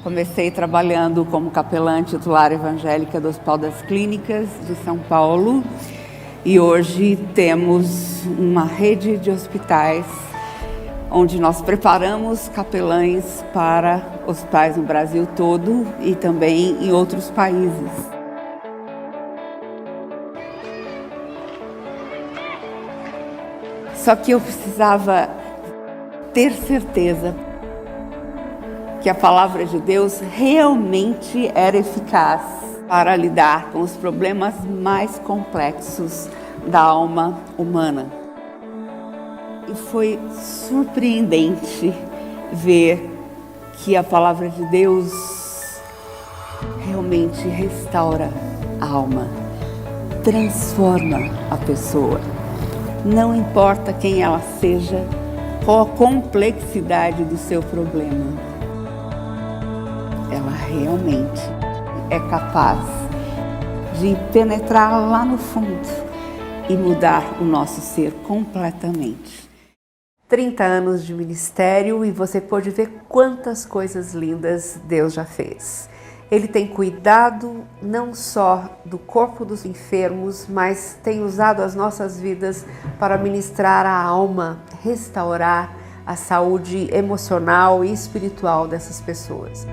Comecei trabalhando como capelã titular evangélica do Hospital das Clínicas de São Paulo e hoje temos uma rede de hospitais onde nós preparamos capelães para hospitais no Brasil todo e também em outros países. Só que eu precisava ter certeza que a palavra de Deus realmente era eficaz para lidar com os problemas mais complexos da alma humana. E foi surpreendente ver que a palavra de Deus realmente restaura a alma, transforma a pessoa. Não importa quem ela seja, qual a complexidade do seu problema. Ela realmente é capaz de penetrar lá no fundo e mudar o nosso ser completamente. 30 anos de ministério e você pode ver quantas coisas lindas Deus já fez. Ele tem cuidado não só do corpo dos enfermos, mas tem usado as nossas vidas para ministrar a alma, restaurar a saúde emocional e espiritual dessas pessoas.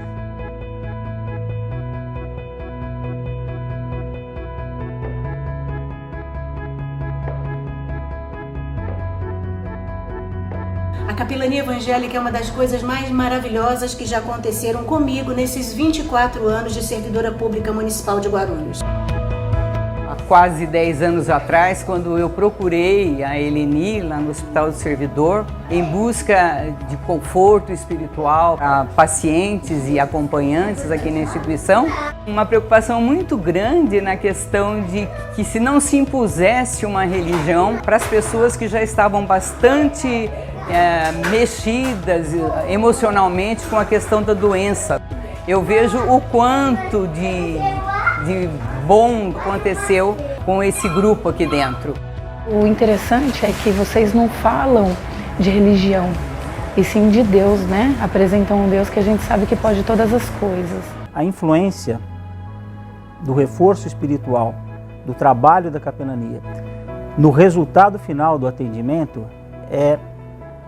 A capelania evangélica é uma das coisas mais maravilhosas que já aconteceram comigo nesses 24 anos de servidora pública municipal de Guarulhos. Há quase 10 anos atrás, quando eu procurei a Eleni lá no Hospital do Servidor, em busca de conforto espiritual a pacientes e acompanhantes aqui na instituição, uma preocupação muito grande na questão de que se não se impusesse uma religião para as pessoas que já estavam bastante mexidas emocionalmente com a questão da doença. Eu vejo o quanto de bom aconteceu com esse grupo aqui dentro. O interessante é que vocês não falam de religião, e sim de Deus, né? Apresentam um Deus que a gente sabe que pode todas as coisas. A influência do reforço espiritual, do trabalho da capelania, no resultado final do atendimento é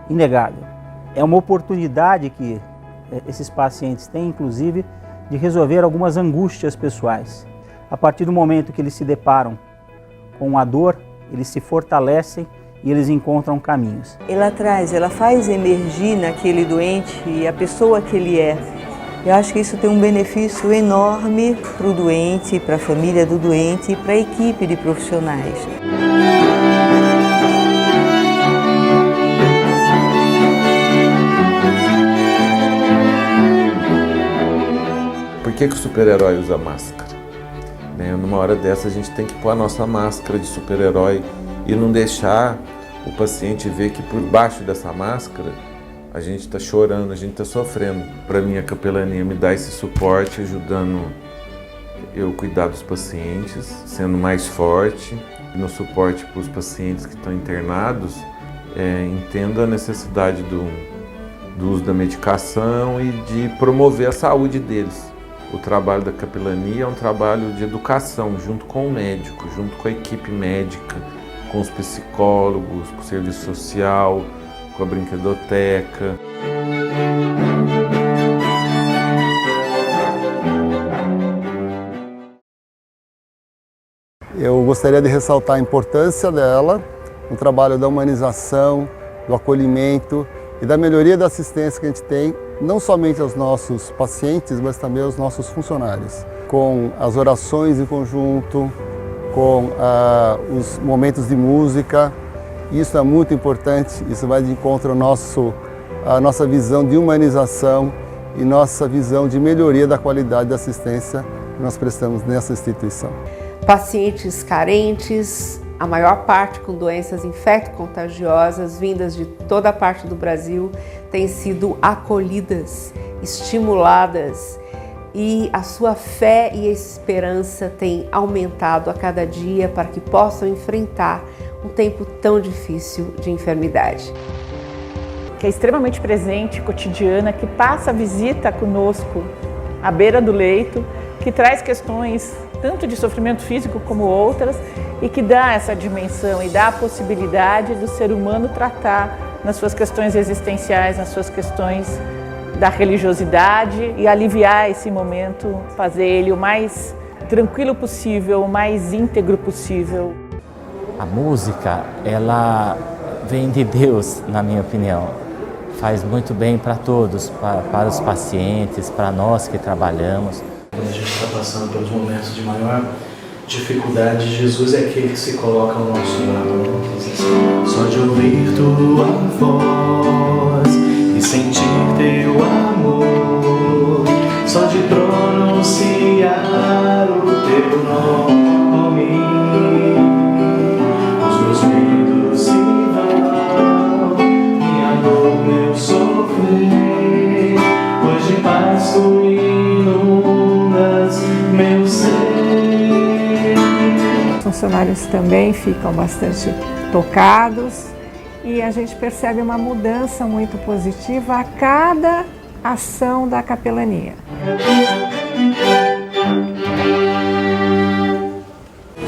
inegável. É uma oportunidade que esses pacientes têm, inclusive, de resolver algumas angústias pessoais. A partir do momento que eles se deparam com a dor, eles se fortalecem e eles encontram caminhos. Ela faz emergir naquele doente a pessoa que ele é. Eu acho que isso tem um benefício enorme para o doente, para a família do doente e para a equipe de profissionais. Por que o super-herói usa máscara? Numa hora dessa a gente tem que pôr a nossa máscara de super-herói e não deixar o paciente ver que por baixo dessa máscara a gente está chorando, a gente está sofrendo. Para mim a capelania me dá esse suporte, ajudando eu cuidar dos pacientes, sendo mais forte. No suporte para os pacientes que estão internados, entendo a necessidade do uso da medicação e de promover a saúde deles. O trabalho da capelania é um trabalho de educação, junto com o médico, junto com a equipe médica, com os psicólogos, com o serviço social, com a brinquedoteca. Eu gostaria de ressaltar a importância dela, no trabalho da humanização, do acolhimento e da melhoria da assistência que a gente tem, não somente aos nossos pacientes, mas também aos nossos funcionários. Com as orações em conjunto, com os momentos de música, isso é muito importante, isso vai de encontro à nossa visão de humanização e nossa visão de melhoria da qualidade da assistência que nós prestamos nessa instituição. Pacientes carentes, a maior parte com doenças infecto-contagiosas vindas de toda a parte do Brasil, têm sido acolhidas, estimuladas e a sua fé e esperança têm aumentado a cada dia para que possam enfrentar um tempo tão difícil de enfermidade. Que é extremamente presente, cotidiana, que passa a visita conosco à beira do leito, que traz questões tanto de sofrimento físico como outras e que dá essa dimensão e dá a possibilidade do ser humano tratar nas suas questões existenciais, nas suas questões da religiosidade e aliviar esse momento, fazer ele o mais tranquilo possível, o mais íntegro possível. A música, ela vem de Deus, na minha opinião. Faz muito bem para todos, para os pacientes, para nós que trabalhamos. Quando a gente está passando pelos momentos de maior dificuldade, Jesus é aquele que se coloca ao nosso lado. Só de ouvir tua voz e sentir teu amor, só de pronunciar o teu nome, os meus medos se vão, minha dor, meu sofrer, pois de paz tu inundas meu ser. Os funcionários também ficam bastante tocados e a gente percebe uma mudança muito positiva a cada ação da capelania.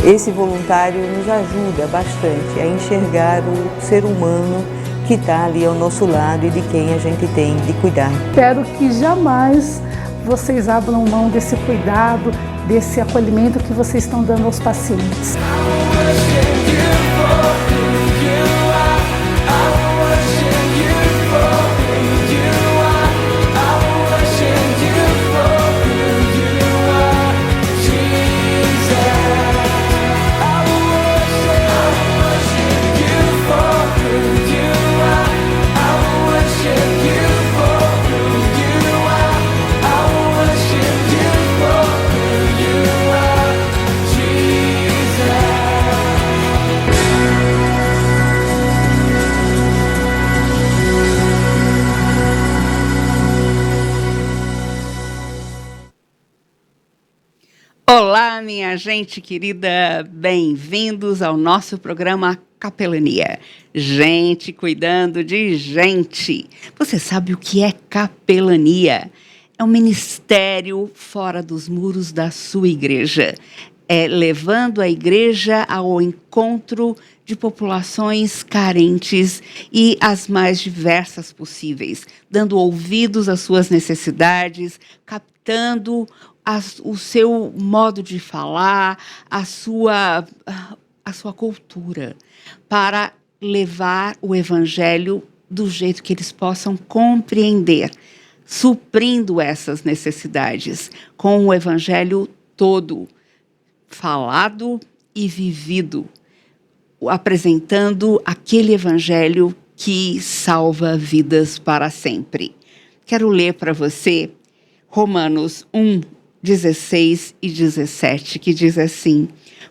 Esse voluntário nos ajuda bastante a enxergar o ser humano que está ali ao nosso lado e de quem a gente tem de cuidar. Espero que jamais vocês abram mão desse cuidado, desse acolhimento que vocês estão dando aos pacientes. Olá, minha gente querida, bem-vindos ao nosso programa Capelania. Gente cuidando de gente. Você sabe o que é capelania? É um ministério fora dos muros da sua igreja. É levando a igreja ao encontro de populações carentes e as mais diversas possíveis, dando ouvidos às suas necessidades, captando o seu modo de falar, a sua cultura, para levar o evangelho do jeito que eles possam compreender, suprindo essas necessidades com o evangelho todo, falado e vivido, apresentando aquele evangelho que salva vidas para sempre. Quero ler para você Romanos 1:16 e 17, que diz assim: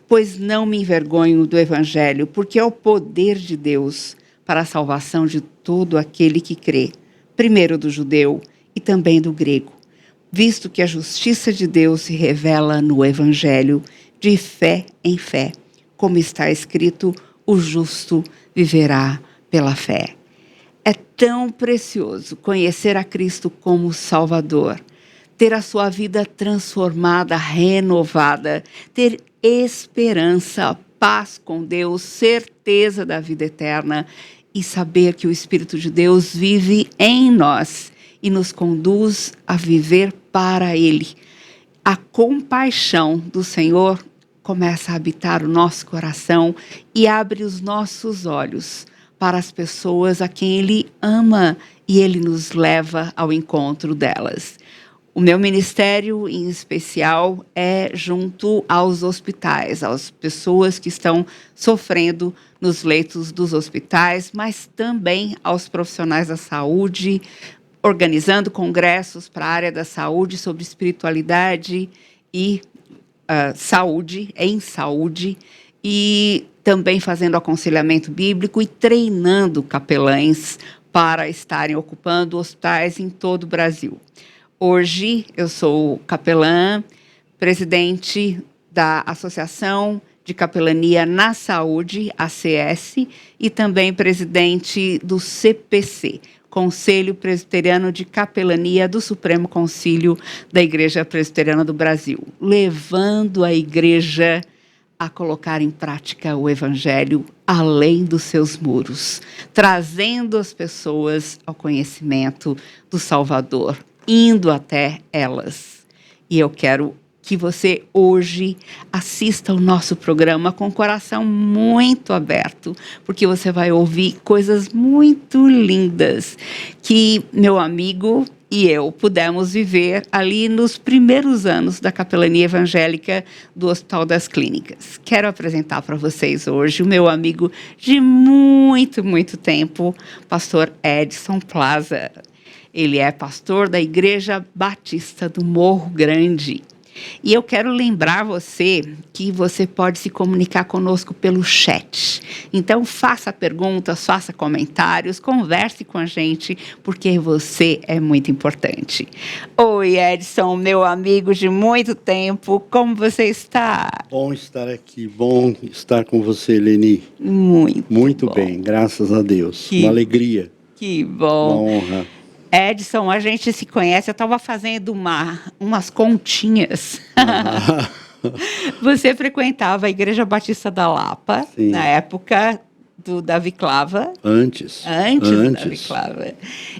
pois não me envergonho do evangelho, porque é o poder de Deus para a salvação de todo aquele que crê, primeiro do judeu e também do grego, visto que a justiça de Deus se revela no evangelho, de fé em fé, como está escrito, o justo viverá pela fé. É tão precioso conhecer a Cristo como Salvador, ter a sua vida transformada, renovada, ter esperança, paz com Deus, certeza da vida eterna e saber que o Espírito de Deus vive em nós e nos conduz a viver para Ele. A compaixão do Senhor começa a habitar o nosso coração e abre os nossos olhos para as pessoas a quem Ele ama e Ele nos leva ao encontro delas. O meu ministério, em especial, é junto aos hospitais, às pessoas que estão sofrendo nos leitos dos hospitais, mas também aos profissionais da saúde, organizando congressos para a área da saúde sobre espiritualidade e saúde, e também fazendo aconselhamento bíblico e treinando capelães para estarem ocupando hospitais em todo o Brasil. Hoje eu sou capelã, presidente da Associação de Capelania na Saúde, ACS, e também presidente do CPC, Conselho Presbiteriano de Capelania do Supremo Concílio da Igreja Presbiteriana do Brasil, levando a igreja a colocar em prática o Evangelho além dos seus muros, trazendo as pessoas ao conhecimento do Salvador, indo até elas. E eu quero que você hoje assista ao nosso programa com o coração muito aberto, porque você vai ouvir coisas muito lindas que meu amigo e eu pudemos viver ali nos primeiros anos da capelania evangélica do Hospital das Clínicas. Quero apresentar para vocês hoje o meu amigo de muito, muito tempo, pastor Edson Plaza. Ele é pastor da Igreja Batista do Morro Grande. E eu quero lembrar você que você pode se comunicar conosco pelo chat. Então, faça perguntas, faça comentários, converse com a gente, porque você é muito importante. Oi, Edson, meu amigo de muito tempo, como você está? Bom estar aqui, bom estar com você, Eleni. Muito bem, graças a Deus. Uma alegria. Que bom. Uma honra. Edson, a gente se conhece, eu estava fazendo umas continhas. Você frequentava a Igreja Batista da Lapa, sim, na época do Davi Clava. Antes do Davi Clava.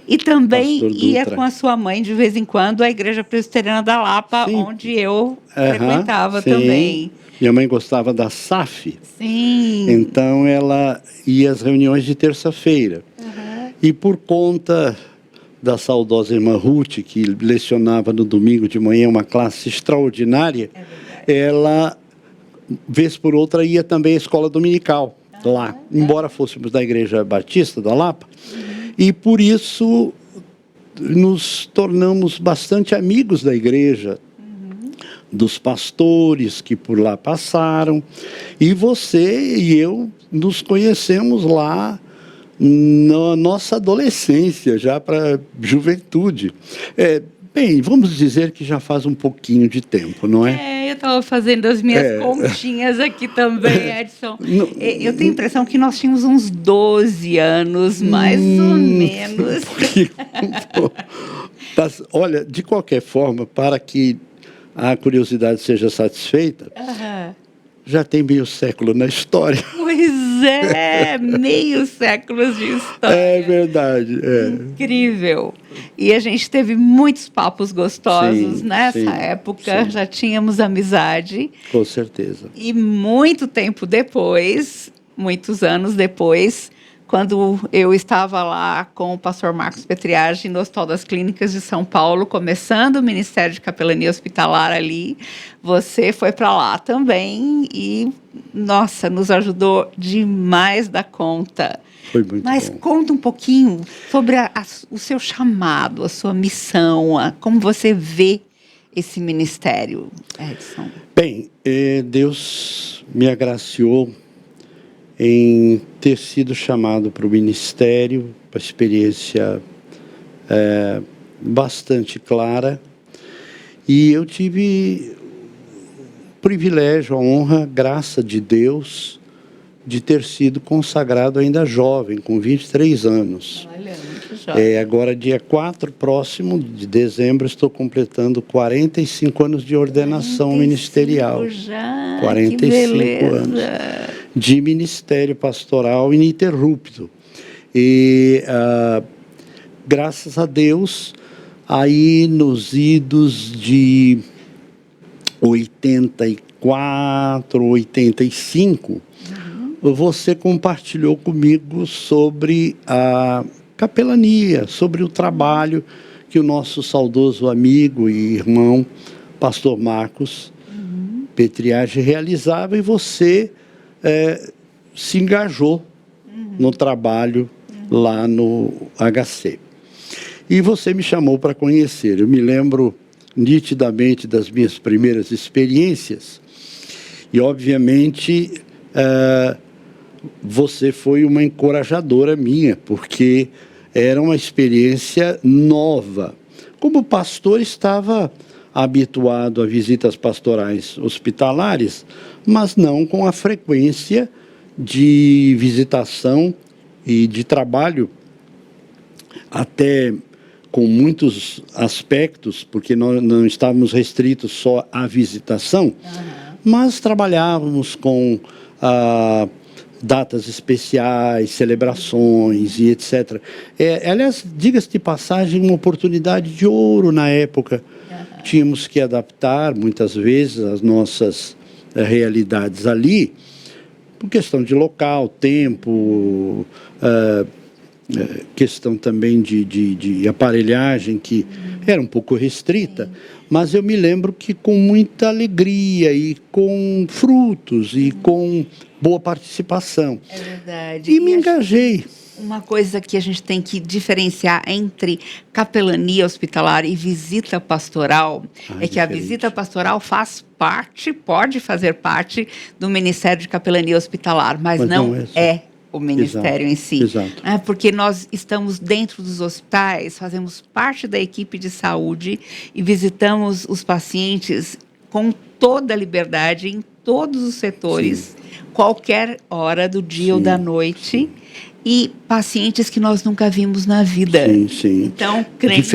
E também ia com a sua mãe, de vez em quando, à Igreja Presbiteriana da Lapa, sim, onde eu frequentava, sim, também. Minha mãe gostava da SAF. Sim. Então, ela ia às reuniões de terça-feira. E por conta da saudosa irmã Ruth, que lecionava no domingo de manhã uma classe extraordinária, ela, vez por outra, ia também à escola dominical lá, embora fôssemos da Igreja Batista da Lapa, e por isso nos tornamos bastante amigos da igreja, dos pastores que por lá passaram, e você e eu nos conhecemos lá na nossa adolescência, já para juventude. Bem, vamos dizer que já faz um pouquinho de tempo, não é? Eu estava fazendo as minhas continhas aqui também, Edson. Eu tenho a impressão que nós tínhamos uns 12 anos, mais ou menos. Olha, de qualquer forma, para que a curiosidade seja satisfeita, já tem meio século na história. Pois é, meio século de história. É verdade. Incrível. E a gente teve muitos papos gostosos, sim, nessa época, sim, já tínhamos amizade. Com certeza. E muito tempo depois, muitos anos depois, quando eu estava lá com o pastor Marcos Petriage no Hospital das Clínicas de São Paulo, começando o Ministério de Capelania Hospitalar ali, você foi para lá também e, nossa, nos ajudou demais da conta. Foi muito Mas bom. Conta um pouquinho sobre o seu chamado, a sua missão, como você vê esse ministério, Edson. Bem, Deus me agraciou em ter sido chamado para o ministério, para a experiência bastante clara, e eu tive o privilégio, a honra, a graça de Deus de ter sido consagrado ainda jovem, com 23 anos. Olha, muito jovem. Agora, dia 4 próximo de dezembro, estou completando 45 anos de ordenação 45 ministerial. Já, 45 anos de ministério pastoral ininterrupto. E, graças a Deus, aí nos idos de 84, 85, você compartilhou comigo sobre a capelania, sobre o trabalho que o nosso saudoso amigo e irmão, pastor Marcos Petriage, realizava, e você se engajou no trabalho lá no HC. E você me chamou para conhecer. Eu me lembro nitidamente das minhas primeiras experiências e, obviamente, você foi uma encorajadora minha, porque era uma experiência nova. Como pastor, estava habituado a visitas pastorais hospitalares, mas não com a frequência de visitação e de trabalho até com muitos aspectos, porque nós não estávamos restritos só à visitação, mas trabalhávamos com datas especiais, celebrações e etc. Aliás, diga-se de passagem, uma oportunidade de ouro na época. Tínhamos que adaptar, muitas vezes, as nossas realidades ali, por questão de local, tempo, questão também de aparelhagem, que era um pouco restrita, mas eu me lembro que com muita alegria e com frutos e com boa participação. É verdade. E me engajei. Uma coisa que a gente tem que diferenciar entre capelania hospitalar e visita pastoral é que a visita pastoral faz parte, pode fazer parte do Ministério de Capelania Hospitalar, mas não é o ministério em si. Exato. Porque nós estamos dentro dos hospitais, fazemos parte da equipe de saúde e visitamos os pacientes com toda a liberdade em todos os setores, qualquer hora do dia ou da noite. E pacientes que nós nunca vimos na vida. Sim, sim. Então, crentes,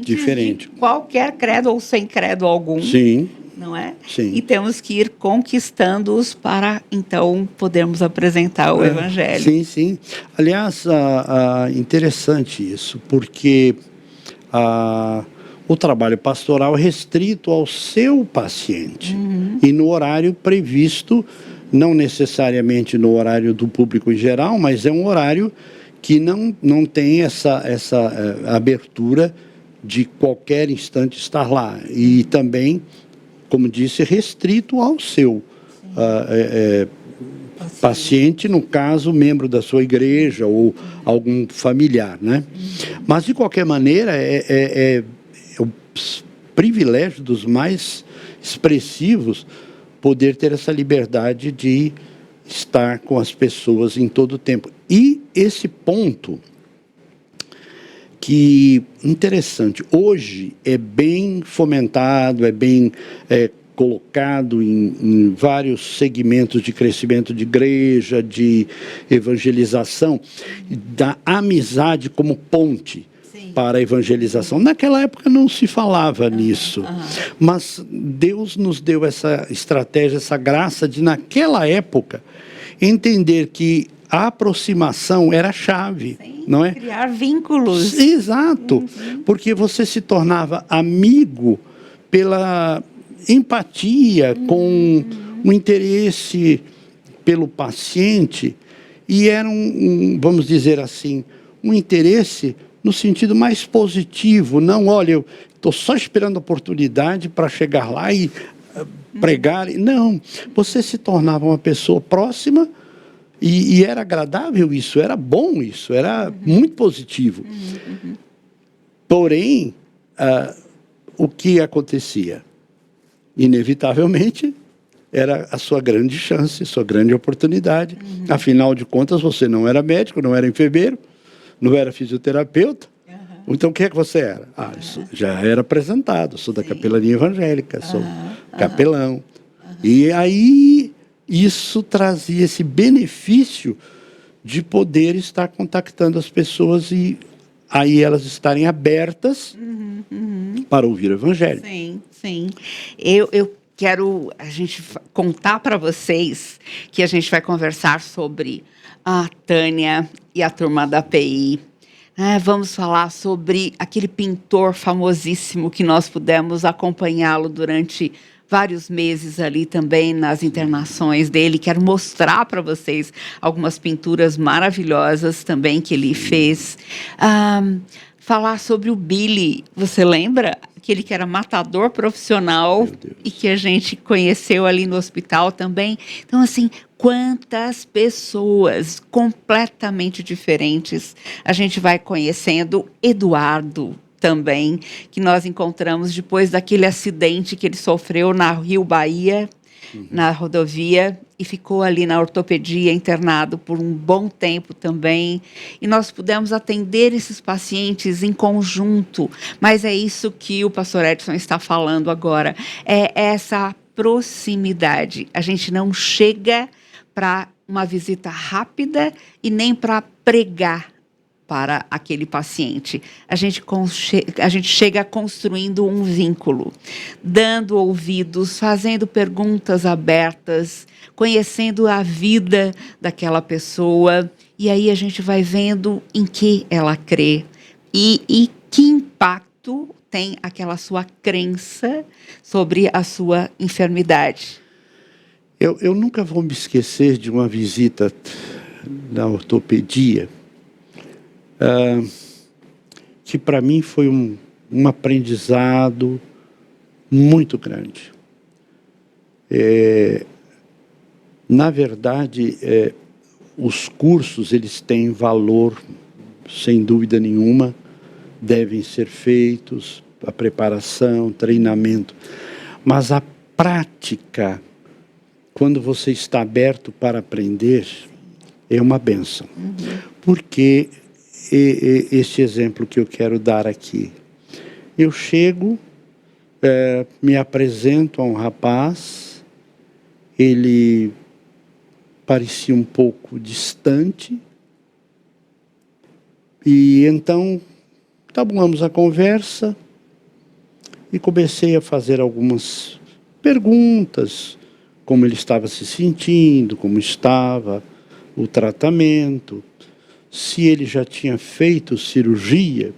Diferente. de qualquer credo ou sem credo algum. Sim. Não é? Sim. E temos que ir conquistando-os para, então, podermos apresentar o Evangelho. Sim, sim. Aliás, interessante isso, porque o trabalho pastoral é restrito ao seu paciente e no horário previsto, não necessariamente no horário do público em geral, mas é um horário que não tem essa abertura de qualquer instante estar lá. E também, como disse, restrito ao seu paciente, no caso, membro da sua igreja ou algum familiar, né? Mas, de qualquer maneira, é o privilégio dos mais expressivos poder ter essa liberdade de estar com as pessoas em todo o tempo. E esse ponto que, interessante, hoje é bem fomentado, é bem colocado em vários segmentos de crescimento de igreja, de evangelização, da amizade como ponte para a evangelização. Naquela época não se falava nisso, mas Deus nos deu essa estratégia, essa graça de, naquela época, entender que a aproximação era a chave, não é? Criar vínculos. Exato, porque você se tornava amigo pela empatia, com um interesse pelo paciente, e era vamos dizer assim, um interesse no sentido mais positivo, não, olha, eu estou só esperando a oportunidade para chegar lá e pregar. Não, você se tornava uma pessoa próxima e era agradável isso, era bom isso, era muito positivo. Porém, o que acontecia? Inevitavelmente, era a sua grande chance, sua grande oportunidade. Afinal de contas, você não era médico, não era enfermeiro, não era fisioterapeuta. Então, o que é que você era? Isso já era apresentado. Sou da capelania evangélica, sou capelão. E aí, isso trazia esse benefício de poder estar contactando as pessoas e aí elas estarem abertas para ouvir o Evangelho. Sim, sim. Eu quero a gente contar para vocês que a gente vai conversar sobre a Tânia e a turma da PI. Vamos falar sobre aquele pintor famosíssimo que nós pudemos acompanhá-lo durante vários meses ali também nas internações dele. Quero mostrar para vocês algumas pinturas maravilhosas também que ele fez. Falar sobre o Billy, você lembra? Aquele que era matador profissional e que a gente conheceu ali no hospital também. Então, assim, quantas pessoas completamente diferentes a gente vai conhecendo. Eduardo também, que nós encontramos depois daquele acidente que ele sofreu na Rio Bahia, na rodovia, e ficou ali na ortopedia internado por um bom tempo também. E nós pudemos atender esses pacientes em conjunto. Mas é isso que o pastor Edson está falando agora. É essa proximidade. A gente não chega para uma visita rápida e nem para pregar para aquele paciente. A gente chega construindo um vínculo, dando ouvidos, fazendo perguntas abertas, conhecendo a vida daquela pessoa, e aí a gente vai vendo em que ela crê e que impacto tem aquela sua crença sobre a sua enfermidade. Eu nunca vou me esquecer de uma visita na ortopedia, que para mim foi um aprendizado muito grande. Na verdade, os cursos, eles têm valor, sem dúvida nenhuma, devem ser feitos, a preparação, treinamento, mas a prática, quando você está aberto para aprender, é uma bênção. Porque este exemplo que eu quero dar aqui, eu chego, me apresento a um rapaz, ele parecia um pouco distante, e então tabuamos a conversa e comecei a fazer algumas perguntas, como ele estava se sentindo, como estava o tratamento, se ele já tinha feito cirurgia.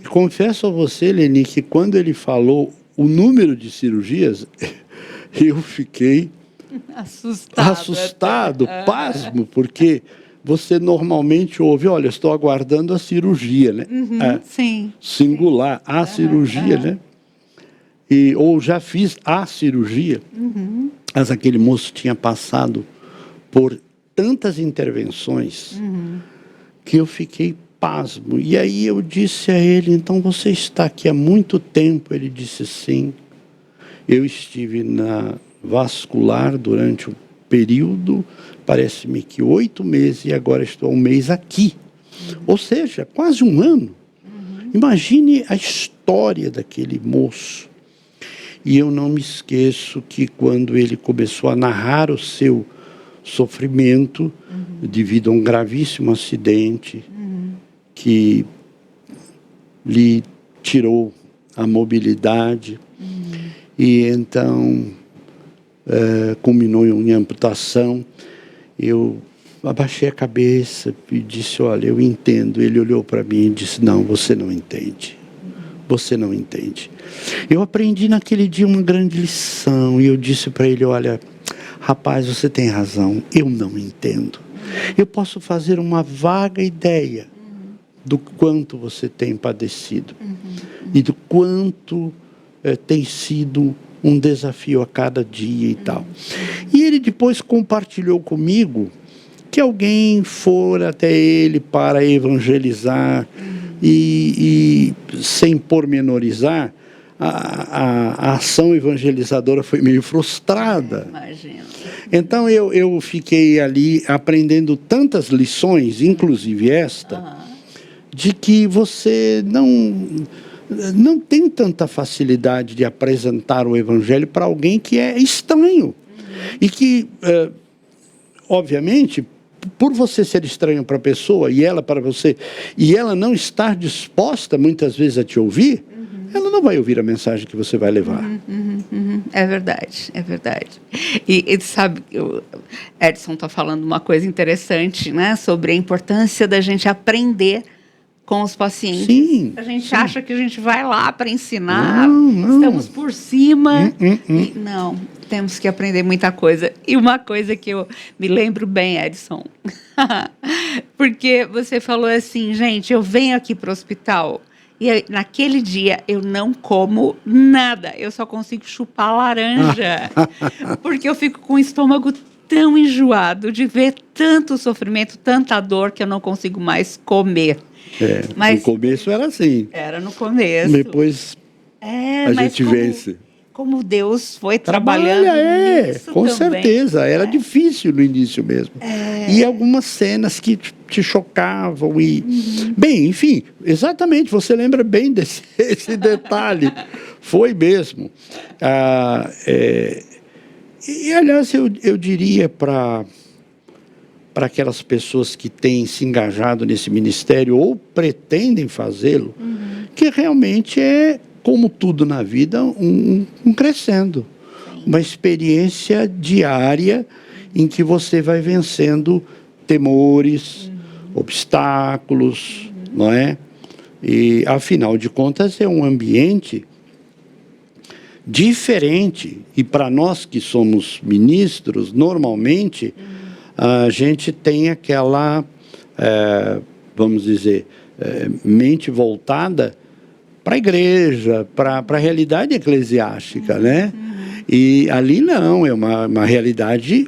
E confesso a você, Leni, que quando ele falou o número de cirurgias, eu fiquei assustado, pasmo, porque você normalmente ouve, olha, estou aguardando a cirurgia, né? Sim. Singular, a cirurgia, né? Ou já fiz a cirurgia. Mas aquele moço tinha passado por tantas intervenções que eu fiquei pasmo. E aí eu disse a ele, então você está aqui há muito tempo? Ele disse, sim. Eu estive na vascular durante um período, parece-me que 8 meses, e agora estou há 1 mês aqui. Ou seja, quase 1 ano. Imagine a história daquele moço. E eu não me esqueço que quando ele começou a narrar o seu sofrimento devido a um gravíssimo acidente que lhe tirou a mobilidade e então culminou em amputação, eu abaixei a cabeça e disse, olha, eu entendo. Ele olhou para mim e disse, não, você não entende. Você não entende. Eu aprendi naquele dia uma grande lição e eu disse para ele, olha, rapaz, você tem razão, eu não entendo. Eu posso fazer uma vaga ideia do quanto você tem padecido e do quanto tem sido um desafio a cada dia e tal. E ele depois compartilhou comigo que alguém fora até ele para evangelizar e sem pormenorizar, a ação evangelizadora foi meio frustrada. Imagino. Então eu fiquei ali aprendendo tantas lições, inclusive esta, de que você não tem tanta facilidade de apresentar o evangelho para alguém que é estranho. E que, obviamente, por você ser estranho para a pessoa e ela para você, e ela não estar disposta muitas vezes a te ouvir, ela não vai ouvir a mensagem que você vai levar. É verdade, é verdade. E sabe, o Edson está falando uma coisa interessante, né, sobre a importância da gente aprender com os pacientes. Sim, a gente acha que a gente vai lá para ensinar, estamos por cima. E não, temos que aprender muita coisa. E uma coisa que eu me lembro bem, Edson, porque você falou assim, gente, eu venho aqui para o hospital e naquele dia eu não como nada, eu só consigo chupar laranja, porque eu fico com o estômago tão enjoado de ver tanto sofrimento, tanta dor, que eu não consigo mais comer. Mas, no começo era assim. Era no começo. Depois a gente vence. Como Deus foi trabalhando nisso com também. certeza. Era difícil no início mesmo. E algumas cenas que te chocavam. Bem, enfim, exatamente, você lembra bem desse detalhe. Foi mesmo. E, aliás, eu diria para para aquelas pessoas que têm se engajado nesse ministério ou pretendem fazê-lo, que realmente é, como tudo na vida, um crescendo. Uma experiência diária em que você vai vencendo temores, obstáculos, não é? E, afinal de contas, é um ambiente diferente. E para nós que somos ministros, normalmente, a gente tem aquela, vamos dizer, mente voltada para a igreja, para a realidade eclesiástica, né? E ali não, é uma realidade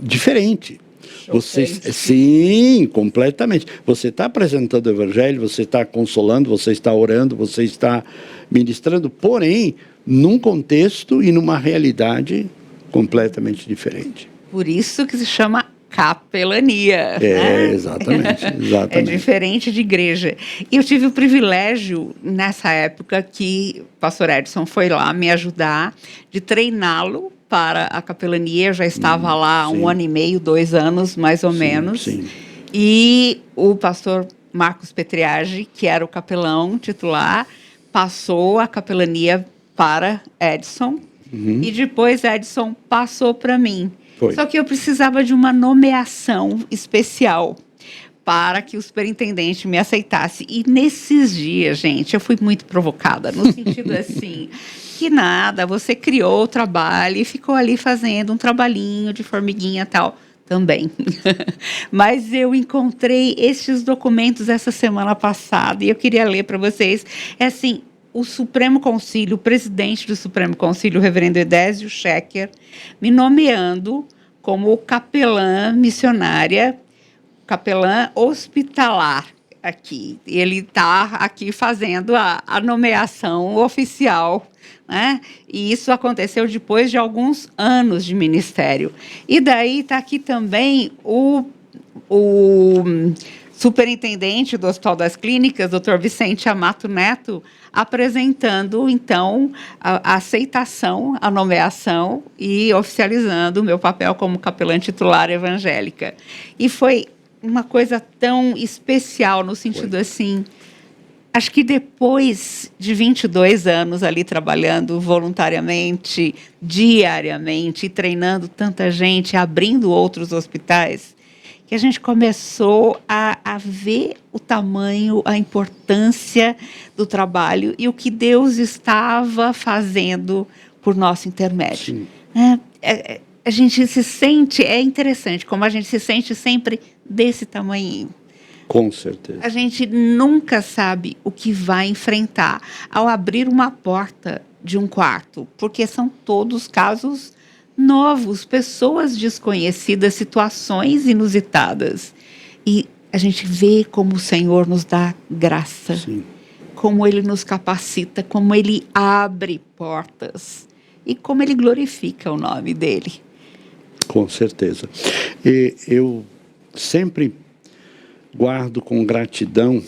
diferente. Você, sim, completamente. Você está apresentando o evangelho, você está consolando, você está orando, você está ministrando, porém, num contexto e numa realidade completamente diferente. Por isso que se chama capelania. Né? Exatamente. É diferente de igreja. E eu tive o privilégio, nessa época, que o pastor Edson foi lá me ajudar, de treiná-lo para a capelania. Eu já estava lá há 1 ano e meio, 2 anos, mais ou menos. Sim. E o pastor Marcos Petriagi, que era o capelão titular, passou a capelania para Edson. E depois Edson passou para mim. Só que eu precisava de uma nomeação especial para que o superintendente me aceitasse. E nesses dias, gente, eu fui muito provocada, no sentido assim, que nada, você criou o trabalho e ficou ali fazendo um trabalhinho de formiguinha e tal. Também. Mas eu encontrei estes documentos essa semana passada e eu queria ler para vocês. É assim, o Supremo Concílio, o presidente do Supremo Concílio, o reverendo Edésio Schecker, me nomeando como capelã missionária, capelã hospitalar aqui. Ele está aqui fazendo a nomeação oficial, né? E isso aconteceu depois de alguns anos de ministério. E daí está aqui também o superintendente do Hospital das Clínicas, Dr. Vicente Amato Neto, apresentando, então, a aceitação, a nomeação e oficializando o meu papel como capelã titular evangélica. E foi uma coisa tão especial, no sentido assim, acho que depois de 22 anos ali trabalhando voluntariamente, diariamente, treinando tanta gente, abrindo outros hospitais, que a gente começou a ver o tamanho, a importância do trabalho e o que Deus estava fazendo por nosso intermédio. A gente se sente, é interessante como a gente se sente sempre desse tamanhinho. Com certeza. A gente nunca sabe o que vai enfrentar ao abrir uma porta de um quarto, porque são todos casos novos, pessoas desconhecidas, situações inusitadas. E a gente vê como o Senhor nos dá graça, como Ele nos capacita, como Ele abre portas e como Ele glorifica o nome dEle. Com certeza. E eu sempre guardo com gratidão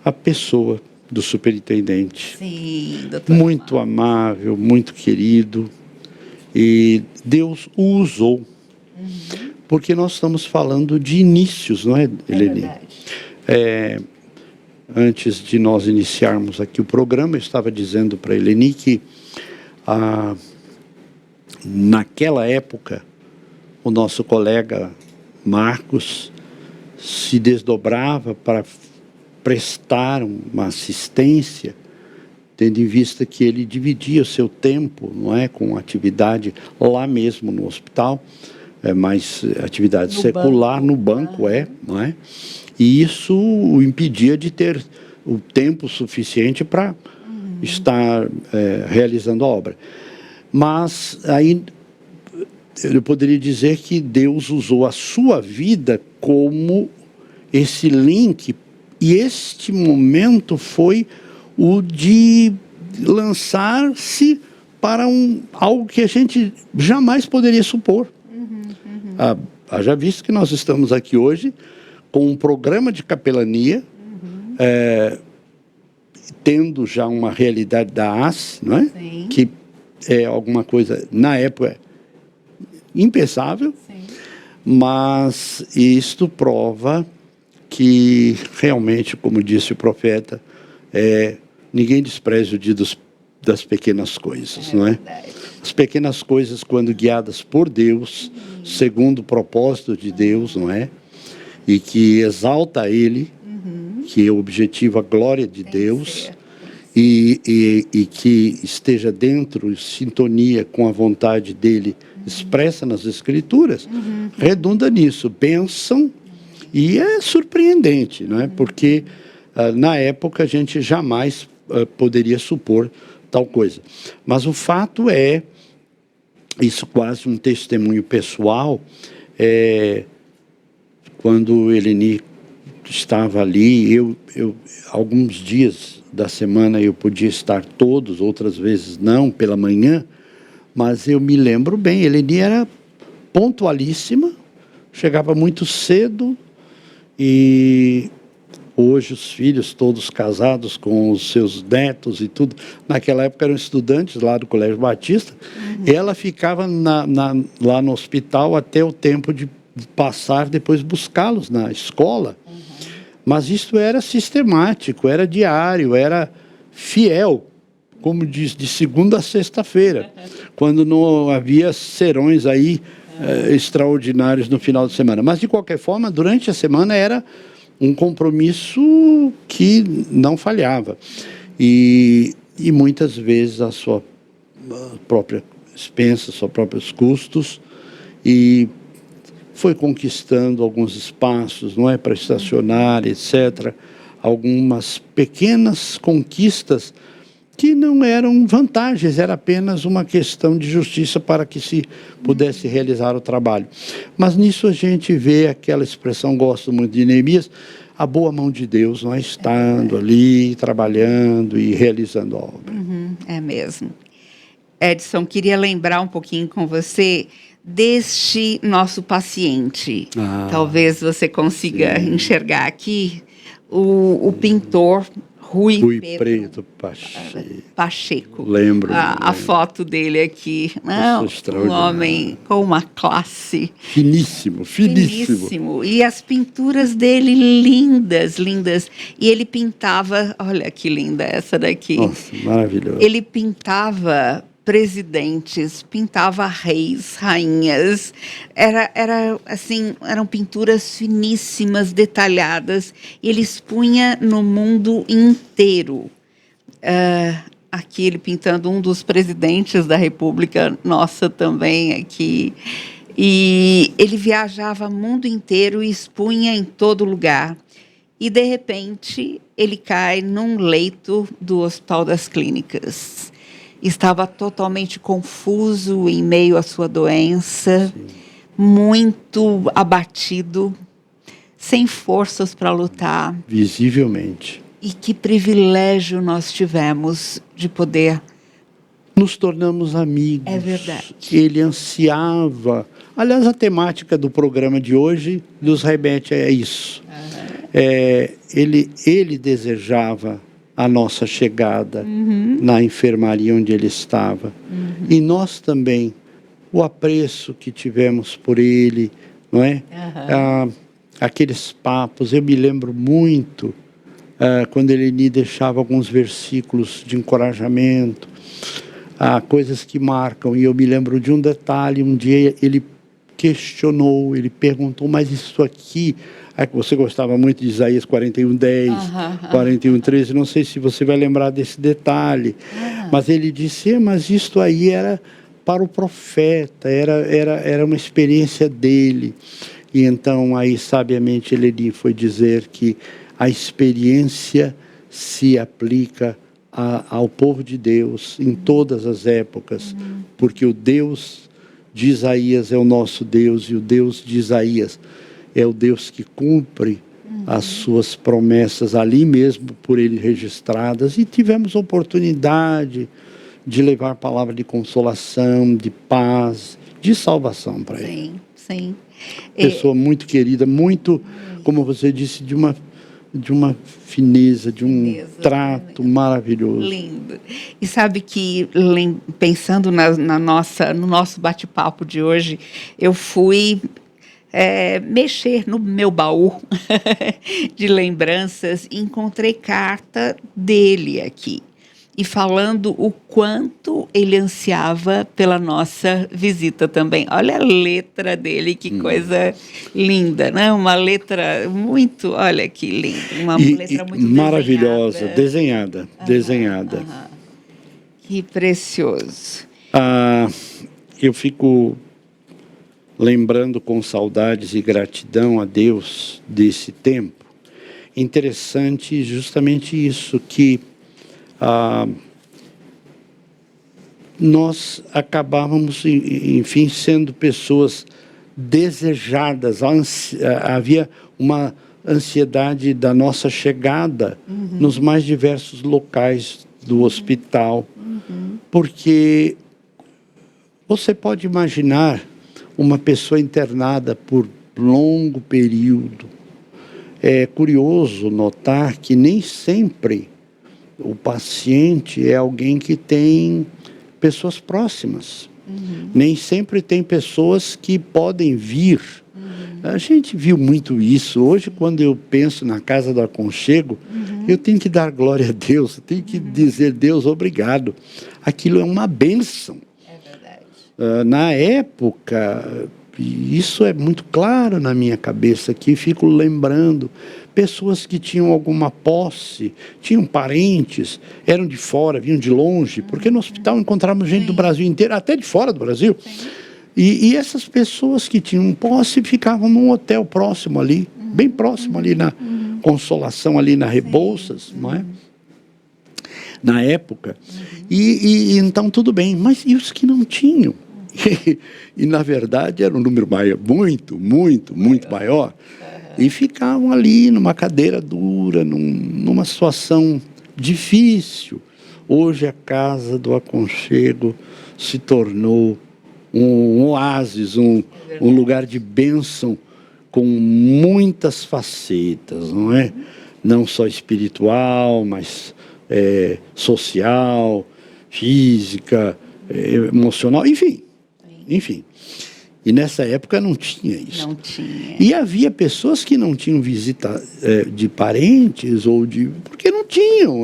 a pessoa do superintendente. Sim, doutor. Muito amável, muito querido. E Deus o usou. Porque nós estamos falando de inícios, não é, Eleni? Verdade. Antes de nós iniciarmos aqui o programa, eu estava dizendo para a Eleni que naquela época o nosso colega Marcos se desdobrava para prestar uma assistência, tendo em vista que ele dividia o seu tempo, não é, com atividade lá mesmo no hospital, mas atividade no secular banco. No banco, não é? E isso o impedia de ter o tempo suficiente para estar realizando a obra. Mas aí eu poderia dizer que Deus usou a sua vida como esse link. E este momento foi o de lançar-se para algo que a gente jamais poderia supor. Haja visto que nós estamos aqui hoje com um programa de capelania, tendo já uma realidade da ACE, não é? Sim. Que é alguma coisa, na época, impensável, mas isto prova que realmente, como disse o profeta, ninguém despreza o dia das pequenas coisas, não é? As pequenas coisas, quando guiadas por Deus, segundo o propósito de Deus, não é? E que exalta Ele, que objetiva a glória de Deus, e que esteja dentro, em sintonia com a vontade dEle, expressa nas Escrituras, redunda nisso, bênção, e é surpreendente, não é? Porque na época a gente jamais poderia supor tal coisa. Mas o fato é, isso quase um testemunho pessoal, quando Eleni estava ali, eu alguns dias da semana eu podia estar todos, outras vezes não, pela manhã, mas eu me lembro bem, Eleni era pontualíssima, chegava muito cedo, e hoje os filhos todos casados com os seus netos e tudo, naquela época eram estudantes lá do Colégio Batista, ela ficava lá no hospital até o tempo de passar, depois buscá-los na escola. Mas isso era sistemático, era diário, era fiel, como diz, de segunda a sexta-feira, quando não havia serões aí extraordinários no final de semana. Mas, de qualquer forma, durante a semana era um compromisso que não falhava. E muitas vezes a sua própria expensa, seus próprios custos, e foi conquistando alguns espaços, não é, para estacionar, etc. Algumas pequenas conquistas que não eram vantagens, era apenas uma questão de justiça para que se pudesse realizar o trabalho. Mas nisso a gente vê aquela expressão, gosto muito de Neemias, a boa mão de Deus, não é, estando ali, trabalhando e realizando a obra. É mesmo. Edson, queria lembrar um pouquinho com você deste nosso paciente. Talvez você consiga enxergar aqui o pintor Rui Preto Pacheco. Lembro. A foto dele aqui. Não, um homem com uma classe. Finíssimo. Finíssimo. E as pinturas dele lindas, lindas. E ele pintava, olha que linda essa daqui. Nossa, maravilhoso. Ele pintava presidentes, pintava reis, rainhas, eram pinturas finíssimas, detalhadas, e ele expunha no mundo inteiro. Aqui ele pintando um dos presidentes da República Nossa também aqui, e ele viajava o mundo inteiro e expunha em todo lugar. E, de repente, ele cai num leito do Hospital das Clínicas. Estava totalmente confuso em meio à sua doença, muito abatido, sem forças para lutar. Visivelmente. E que privilégio nós tivemos de poder... Nos tornamos amigos. É verdade. Ele ansiava. Aliás, a temática do programa de hoje nos remete a isso. Ele desejava a nossa chegada na enfermaria onde ele estava. E nós também, o apreço que tivemos por ele, não é? Aqueles papos, eu me lembro muito quando ele me deixava alguns versículos de encorajamento, coisas que marcam. E eu me lembro de um detalhe, um dia ele questionou, ele perguntou, mas isso aqui... Você gostava muito de Isaías 41:10, 41:13, não sei se você vai lembrar desse detalhe, mas ele disse, mas isto aí era para o profeta, era uma experiência dele. E então aí sabiamente ele foi dizer que a experiência se aplica ao povo de Deus em todas as épocas, porque o Deus de Isaías é o nosso Deus, e o Deus de Isaías é o Deus que cumpre as suas promessas ali mesmo por ele registradas, e tivemos oportunidade de levar palavra de consolação, de paz, de salvação para ele. Sim. Pessoa muito querida, muito, como você disse, de uma de uma fineza, de um trato maravilhoso. Lindo. E sabe que, pensando no nosso bate-papo de hoje, eu fui mexer no meu baú de lembranças e encontrei carta dele aqui. E falando o quanto ele ansiava pela nossa visita também. Olha a letra dele, que coisa linda, né? Uma letra muito, olha que linda, uma letra muito maravilhosa, desenhada. Que precioso. Eu fico lembrando com saudades e gratidão a Deus desse tempo. Interessante justamente isso, que nós acabávamos, enfim, sendo pessoas desejadas. Havia uma ansiedade da nossa chegada nos mais diversos locais do hospital, porque você pode imaginar uma pessoa internada por longo período. É curioso notar que nem sempre o paciente é alguém que tem pessoas próximas. Nem sempre tem pessoas que podem vir. A gente viu muito isso. Hoje, quando eu penso na Casa do Aconchego, eu tenho que dar glória a Deus, eu tenho que dizer, Deus, obrigado. Aquilo é uma bênção. É verdade. Na época, isso é muito claro na minha cabeça, que fico lembrando, pessoas que tinham alguma posse, tinham parentes, eram de fora, vinham de longe, porque no hospital encontramos gente do Brasil inteiro, até de fora do Brasil. E essas pessoas que tinham posse ficavam num hotel próximo ali, bem próximo ali na Consolação, ali na Rebouças, não é? Na época. E então tudo bem, mas e os que não tinham? E na verdade era um número muito maior. E ficavam ali numa cadeira dura, numa situação difícil. Hoje a Casa do Aconchego se tornou um oásis, um lugar de bênção com muitas facetas, não é? Não só espiritual, mas social, física, emocional, enfim. E nessa época não tinha isso. Não tinha. E havia pessoas que não tinham visita de parentes, porque não tinham.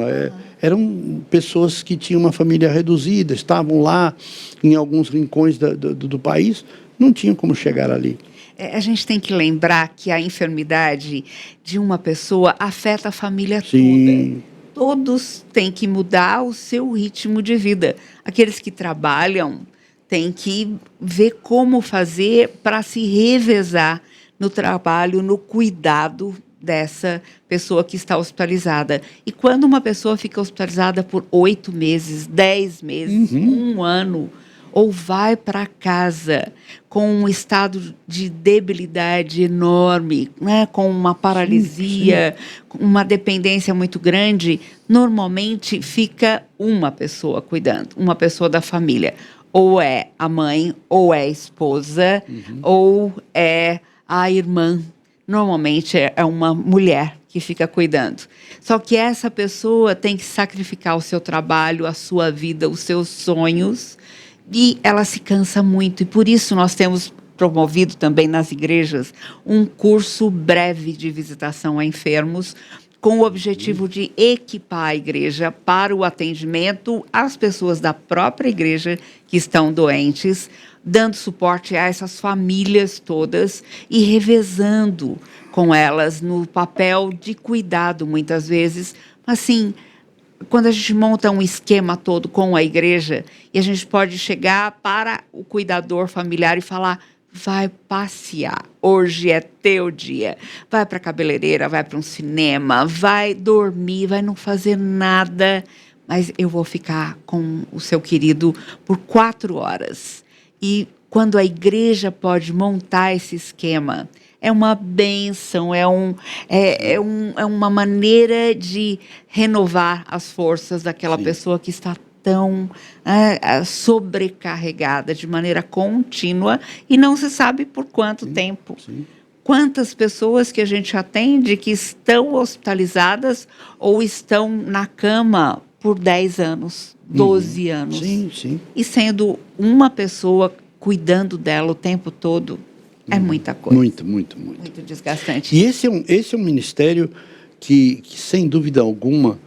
Eram pessoas que tinham uma família reduzida, estavam lá em alguns rincões do país, não tinham como chegar ali. A gente tem que lembrar que a enfermidade de uma pessoa afeta a família toda. Todos têm que mudar o seu ritmo de vida. Aqueles que trabalham têm que ver como fazer para se revezar no trabalho, no cuidado dessa pessoa que está hospitalizada. E quando uma pessoa fica hospitalizada por 8 meses, 10 meses, 1 ano, ou vai para casa com um estado de debilidade enorme, né, com uma paralisia, com uma dependência muito grande, normalmente fica uma pessoa cuidando, uma pessoa da família. Ou é a mãe, ou é a esposa, ou é a irmã. Normalmente é uma mulher que fica cuidando. Só que essa pessoa tem que sacrificar o seu trabalho, a sua vida, os seus sonhos, e ela se cansa muito. E por isso nós temos promovido também nas igrejas um curso breve de visitação a enfermos, com o objetivo de equipar a igreja para o atendimento às pessoas da própria igreja que estão doentes, dando suporte a essas famílias todas e revezando com elas no papel de cuidado, muitas vezes. Assim, quando a gente monta um esquema todo com a igreja, e a gente pode chegar para o cuidador familiar e falar: vai passear, hoje é teu dia. Vai para a cabeleireira, vai para um cinema, vai dormir, vai não fazer nada, mas eu vou ficar com o seu querido por 4 horas. E quando a igreja pode montar esse esquema, é uma bênção, é uma maneira de renovar as forças daquela pessoa que está tão sobrecarregada de maneira contínua e não se sabe por quanto tempo. quantas pessoas que a gente atende que estão hospitalizadas ou estão na cama por 10 anos, 12 anos. Sim, sim. E sendo uma pessoa cuidando dela o tempo todo, é muita coisa. Muito. Muito desgastante. E esse é um ministério que, sem dúvida alguma,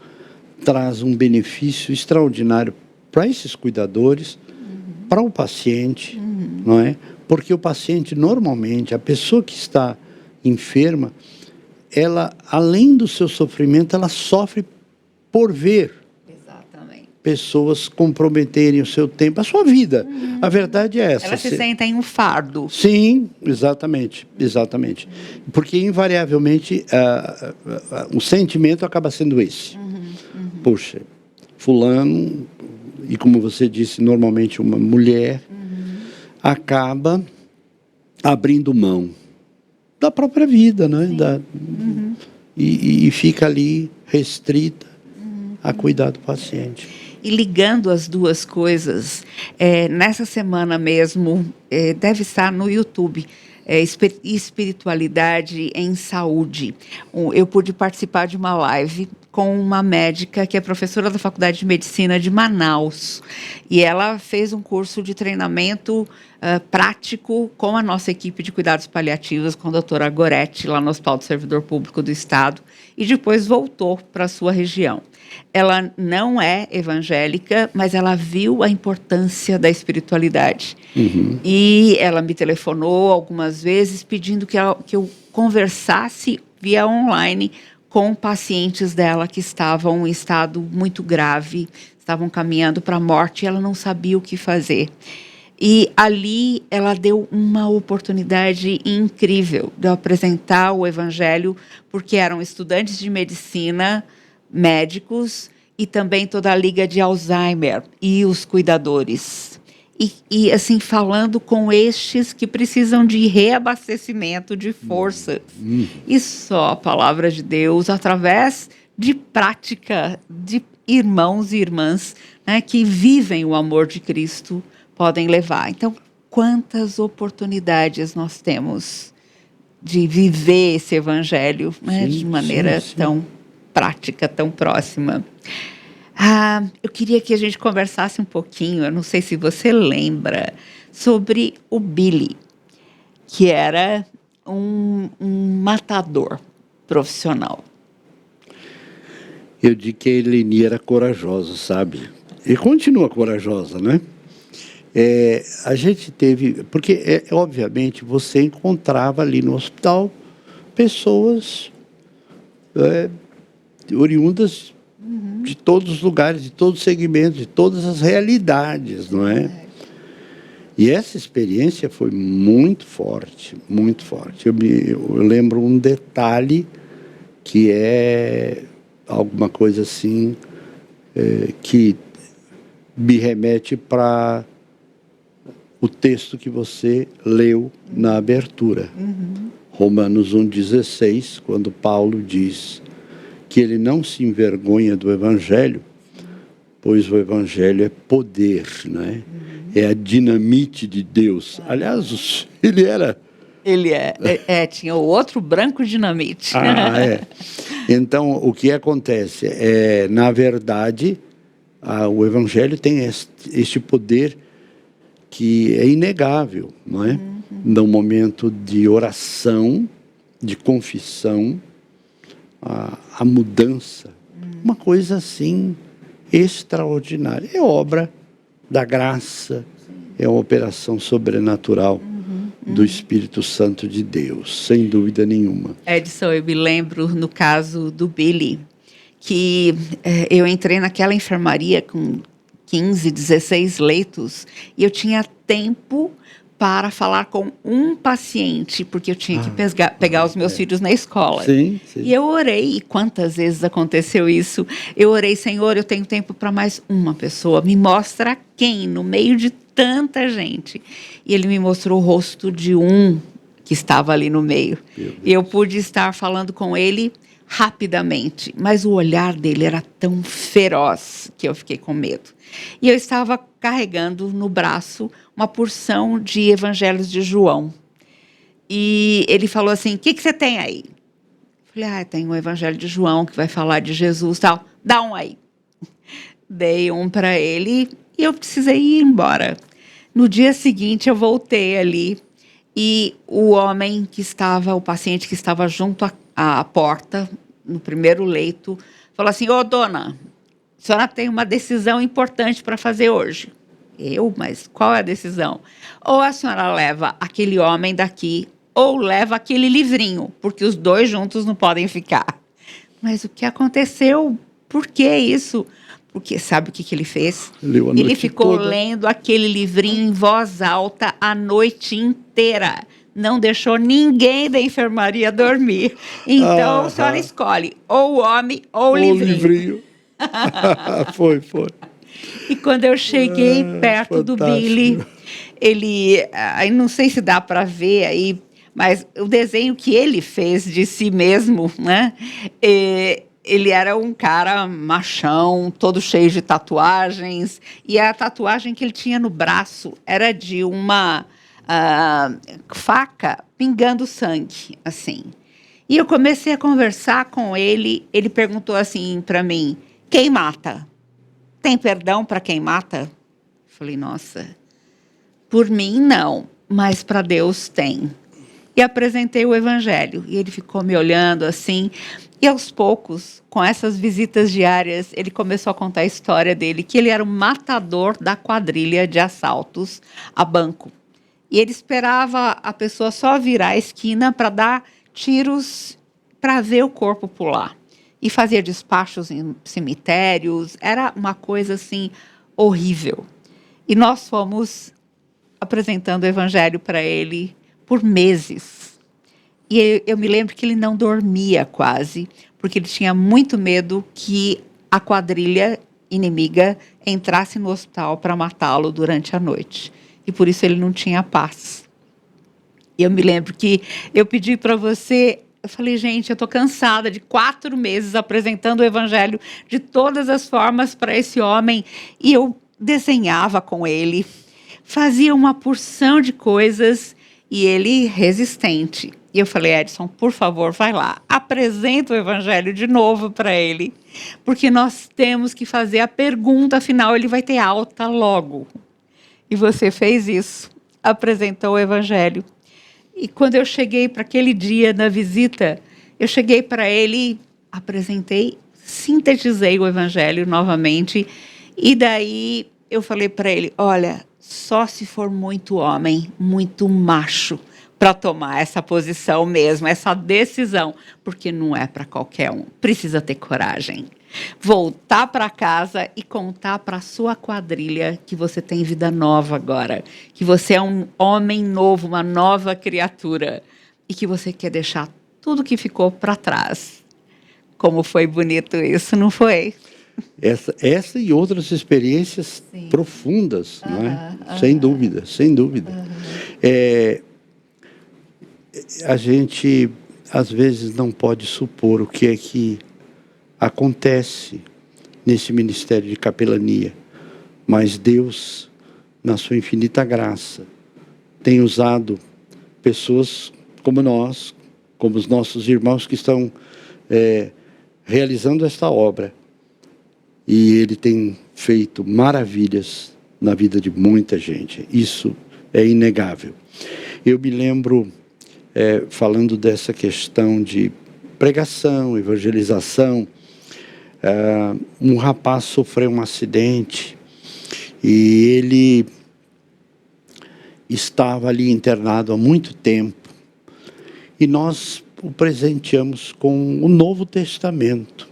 traz um benefício extraordinário para esses cuidadores, para o paciente, não é? Porque o paciente, normalmente, a pessoa que está enferma, ela, além do seu sofrimento, ela sofre por ver pessoas comprometerem o seu tempo, a sua vida. A verdade é essa. Elas se sentem um fardo. Sim, exatamente. Porque, invariavelmente, o sentimento acaba sendo esse. Poxa, fulano, e como você disse, normalmente uma mulher, acaba abrindo mão da própria vida, né? E fica ali restrita a cuidar do paciente. E ligando as duas coisas, nessa semana mesmo, deve estar no YouTube, Espiritualidade em Saúde. Eu pude participar de uma live com uma médica que é professora da Faculdade de Medicina de Manaus. E ela fez um curso de treinamento prático com a nossa equipe de cuidados paliativos, com a doutora Goretti, lá no Hospital do Servidor Público do Estado, e depois voltou para a sua região. Ela não é evangélica, mas ela viu a importância da espiritualidade. E ela me telefonou algumas vezes pedindo que eu conversasse via online com pacientes dela que estavam em estado muito grave, estavam caminhando para a morte e ela não sabia o que fazer. E ali ela deu uma oportunidade incrível de eu apresentar o evangelho, porque eram estudantes de medicina, médicos e também toda a Liga de Alzheimer e os cuidadores. E assim, falando com estes que precisam de reabastecimento de forças. E só a palavra de Deus, através de prática de irmãos e irmãs, né, que vivem o amor de Cristo, podem levar. Então, quantas oportunidades nós temos de viver esse evangelho, né, de maneira tão prática, tão próxima. Eu queria que a gente conversasse um pouquinho, eu não sei se você lembra, sobre o Billy, que era um matador profissional. Eu digo que a Eleni era corajosa, sabe? E continua corajosa, né? A gente teve... Porque, obviamente, você encontrava ali no hospital pessoas oriundas de todos os lugares, de todos os segmentos, de todas as realidades, não é? E essa experiência foi muito forte, muito forte. Eu lembro um detalhe que é alguma coisa assim que me remete para o texto que você leu na abertura. Romanos 1,16, quando Paulo diz que ele não se envergonha do Evangelho, pois o Evangelho é poder, né? É a dinamite de Deus. Aliás, ele era... Ele tinha o outro branco dinamite. Então, o que acontece? Na verdade, o Evangelho tem este poder que é inegável, não é? No momento de oração, de confissão, a mudança, uma coisa assim extraordinária. É obra da graça, é uma operação sobrenatural do Espírito Santo de Deus, sem dúvida nenhuma. Edson, eu me lembro no caso do Billy, que eu entrei naquela enfermaria com 15, 16 leitos e eu tinha tempo para falar com um paciente, porque eu tinha que pegar os meus filhos na escola. Sim. E eu orei, e quantas vezes aconteceu isso? Eu orei, Senhor, eu tenho tempo para mais uma pessoa, me mostra quem, no meio de tanta gente. E ele me mostrou o rosto de um que estava ali no meio. E eu pude estar falando com ele rapidamente, mas o olhar dele era tão feroz que eu fiquei com medo. E eu estava carregando no braço uma porção de Evangelhos de João. e ele falou assim, o que você tem aí? Eu falei, tem o Evangelho de João, que vai falar de Jesus e tal. Dá um aí. Dei um para ele e eu precisei ir embora. No dia seguinte, eu voltei ali e o paciente que estava junto à porta, no primeiro leito, falou assim, ô dona, a senhora tem uma decisão importante para fazer hoje. Mas qual é a decisão? Ou a senhora leva aquele homem daqui, ou leva aquele livrinho, porque os dois juntos não podem ficar. Mas o que aconteceu? Por que isso? Porque sabe o que ele fez? Ele ficou lendo aquele livrinho em voz alta a noite inteira. Não deixou ninguém da enfermaria dormir. Então, a senhora escolhe ou o homem ou o livrinho. Foi. E quando eu cheguei perto do Billy, aí não sei se dá para ver aí, mas o desenho que ele fez de si mesmo, né? Ele era um cara machão, todo cheio de tatuagens, e a tatuagem que ele tinha no braço era de uma faca pingando sangue, assim. E eu comecei a conversar com ele, ele perguntou assim para mim, quem mata? Tem perdão para quem mata? Falei, nossa, por mim não, mas para Deus tem. E apresentei o Evangelho, e ele ficou me olhando assim, e aos poucos, com essas visitas diárias, ele começou a contar a história dele, que ele era o matador da quadrilha de assaltos a banco. E ele esperava a pessoa só virar a esquina para dar tiros para ver o corpo pular. E fazia despachos em cemitérios, era uma coisa assim horrível. E nós fomos apresentando o Evangelho para ele por meses. E eu me lembro que ele não dormia quase, porque ele tinha muito medo que a quadrilha inimiga entrasse no hospital para matá-lo durante a noite. E por isso ele não tinha paz. E eu me lembro que eu pedi para você, eu falei, gente, eu estou cansada de 4 meses apresentando o Evangelho de todas as formas para esse homem. E eu desenhava com ele, fazia uma porção de coisas e ele resistente. E eu falei, Edson, por favor, vai lá, apresenta o Evangelho de novo para ele, porque nós temos que fazer a pergunta, afinal ele vai ter alta logo. E você fez isso, apresentou o Evangelho. E quando eu cheguei para aquele dia na visita, eu cheguei para ele, apresentei, sintetizei o Evangelho novamente, e daí eu falei para ele, olha, só se for muito homem, muito macho, para tomar essa posição mesmo, essa decisão, porque não é para qualquer um, precisa ter coragem. Voltar para casa e contar para a sua quadrilha que você tem vida nova agora, que você é um homem novo, uma nova criatura, e que você quer deixar tudo que ficou para trás. Como foi bonito isso, não foi? Essa e outras experiências profundas, não é? Sem dúvida, sem dúvida. A gente, às vezes, não pode supor o que é que acontece nesse ministério de capelania, mas Deus, na sua infinita graça, tem usado pessoas como nós, como os nossos irmãos que estão realizando esta obra, e Ele tem feito maravilhas na vida de muita gente. Isso é inegável. Eu me lembro, falando dessa questão de pregação, evangelização, um rapaz sofreu um acidente e ele estava ali internado há muito tempo, e nós o presenteamos com o Novo Testamento.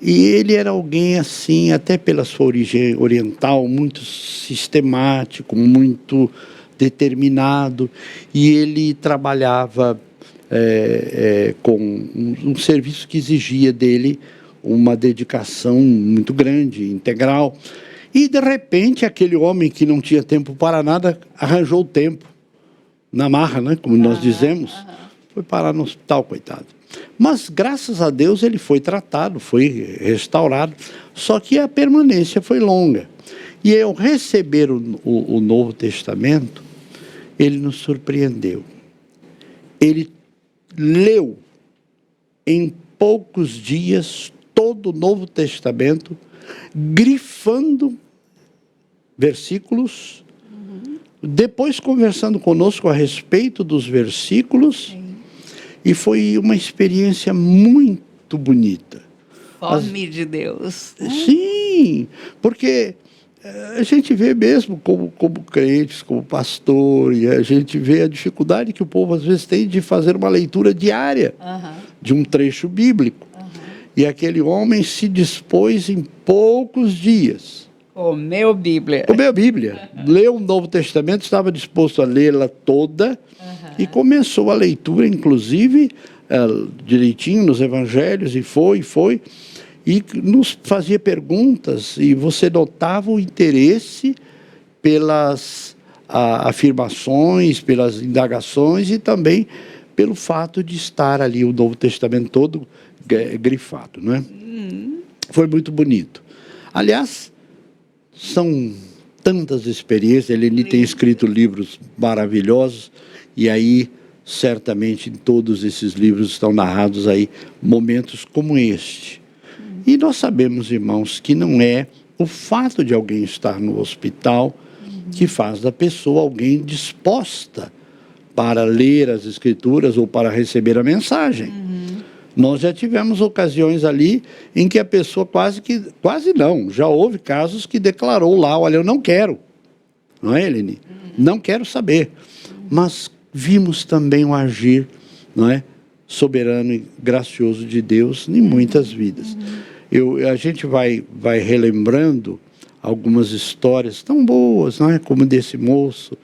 E ele era alguém assim, até pela sua origem oriental, muito sistemático, muito determinado, e ele trabalhava com um serviço que exigia dele uma dedicação muito grande, integral. E, de repente, aquele homem que não tinha tempo para nada, arranjou tempo, na marra, né, como nós dizemos, foi parar no hospital, coitado. Mas, graças a Deus, ele foi tratado, foi restaurado, só que a permanência foi longa. E ao receber o Novo Testamento, ele nos surpreendeu. ele leu em poucos dias todo o Novo Testamento, grifando versículos, depois conversando conosco a respeito dos versículos, e foi uma experiência muito bonita. Fome de Deus. Sim, porque a gente vê mesmo como crentes, como pastor, e a gente vê a dificuldade que o povo às vezes tem de fazer uma leitura diária de um trecho bíblico. E aquele homem se dispôs em poucos dias. Comeu Bíblia. Comeu a Bíblia. Leu o Novo Testamento, estava disposto a lê-la toda e começou a leitura, inclusive, direitinho nos evangelhos, e foi. E nos fazia perguntas, e você notava o interesse pelas afirmações, pelas indagações, e também pelo fato de estar ali o Novo Testamento todo grifado, não é? Foi muito bonito. Aliás, são tantas experiências, ele tem escrito livros maravilhosos, e aí, certamente, em todos esses livros estão narrados aí momentos como este. E nós sabemos, irmãos, que não é o fato de alguém estar no hospital que faz da pessoa alguém disposta para ler as Escrituras ou para receber a mensagem. Nós já tivemos ocasiões ali em que a pessoa quase não, já houve casos que declarou lá, olha, eu não quero, não é, Eleni? Não quero saber. Mas vimos também o agir, não é, soberano e gracioso de Deus em muitas vidas. A gente vai relembrando algumas histórias tão boas, não é? Como desse moço